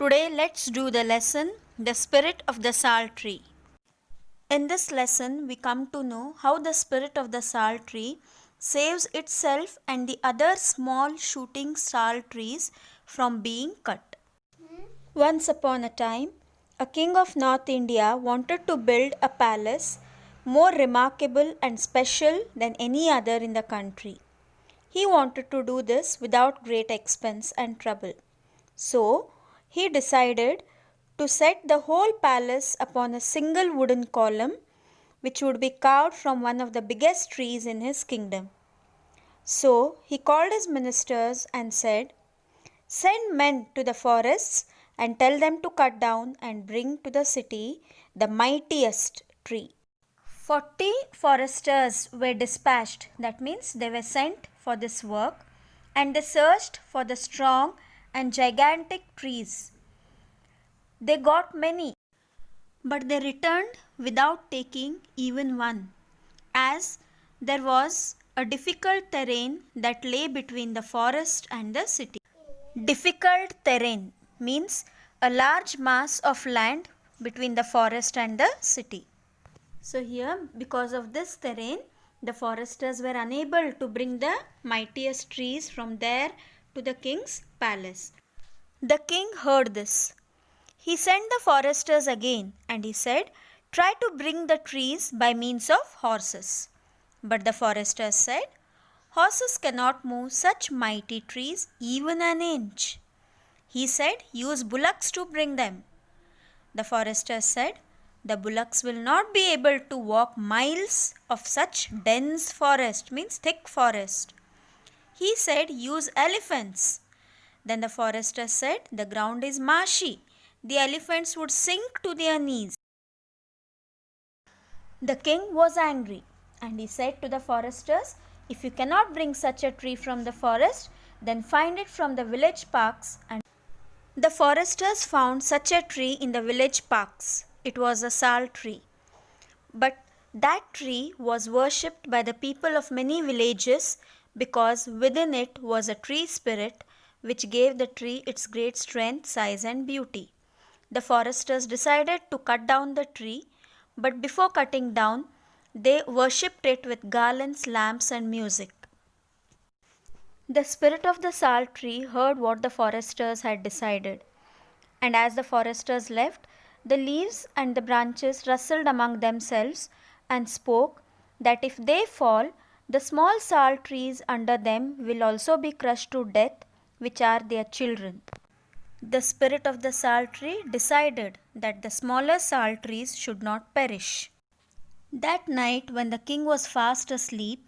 Today let's do the lesson The Spirit of the Sal Tree. In this lesson we come to know how the spirit of the sal tree saves itself and the other small shooting sal trees from being cut. Once upon a time, a king of North India wanted to build a palace more remarkable and special than any other in the country. He wanted to do this without great expense and trouble. So, he decided to set the whole palace upon a single wooden column which would be carved from one of the biggest trees in his kingdom. So, he called his ministers and said, "Send men to the forests and tell them to cut down and bring to the city the mightiest tree." 40 foresters were dispatched, that means they were sent for this work, and they searched for the strong and gigantic trees. They got many, but they returned without taking even one, as there was a difficult terrain that lay between the forest and the city. Difficult terrain means a large mass of land between the forest and the city. So here, because of this terrain, the foresters were unable to bring the mightiest trees from there to the king's palace. The king heard this. He sent the foresters again and he said, "Try to bring the trees by means of horses." But the foresters said, "Horses cannot move such mighty trees even an inch." He said, "Use bullocks to bring them." The foresters said, "The bullocks will not be able to walk miles of such dense forest," means thick forest. He said, "Use elephants." Then the forester said, "The ground is marshy. The elephants would sink to their knees." The king was angry and he said to the foresters, "If you cannot bring such a tree from the forest, then find it from the village parks." And the foresters found such a tree in the village parks. It was a sal tree. But that tree was worshipped by the people of many villages because within it was a tree spirit which gave the tree its great strength, size and beauty. The foresters decided to cut down the tree, but before cutting down, they worshipped it with garlands, lamps and music. The spirit of the sal tree heard what the foresters had decided, and as the foresters left, the leaves and the branches rustled among themselves and spoke that if they fall, the small sal trees under them will also be crushed to death, which are their children. The spirit of the sal tree decided that the smaller sal trees should not perish. That night, when the king was fast asleep,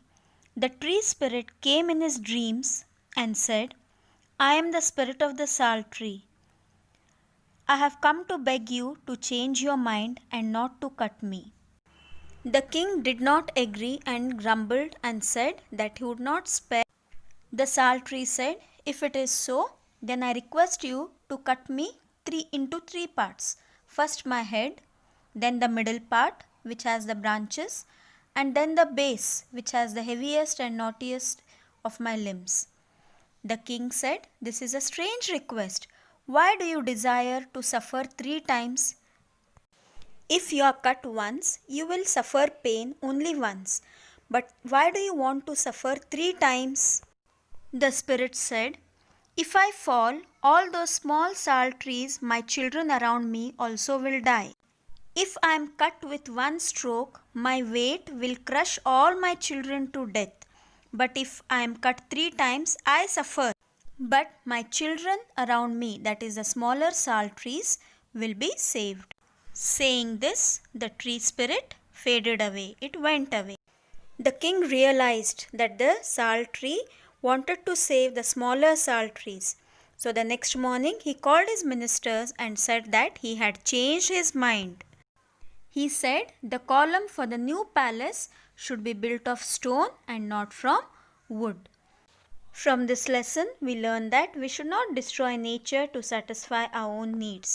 the tree spirit came in his dreams and said, "I am the spirit of the sal tree. I have come to beg you to change your mind and not to cut me." The king did not agree and grumbled and said that he would not spare. The sal tree said, "If it is so, then I request you to cut me into three parts. First my head, then the middle part which has the branches, and then the base which has the heaviest and knottiest of my limbs." The king said, "This is a strange request. Why do you desire to suffer 3 times? If you are cut once, you will suffer pain only once. But why do you want to suffer 3 times? The spirit said, "If I fall, all those small sal trees, my children around me, also will die. If I am cut with one stroke, my weight will crush all my children to death. But if I am cut 3 times, I suffer. But my children around me, that is the smaller sal trees, will be saved." Saying this, the tree spirit faded away. It went away. The king realized that the sal tree wanted to save the smaller sal trees. So the next morning he called his ministers and said that he had changed his mind. He said the column for the new palace should be built of stone and not from wood. From this lesson we learn that we should not destroy nature to satisfy our own needs.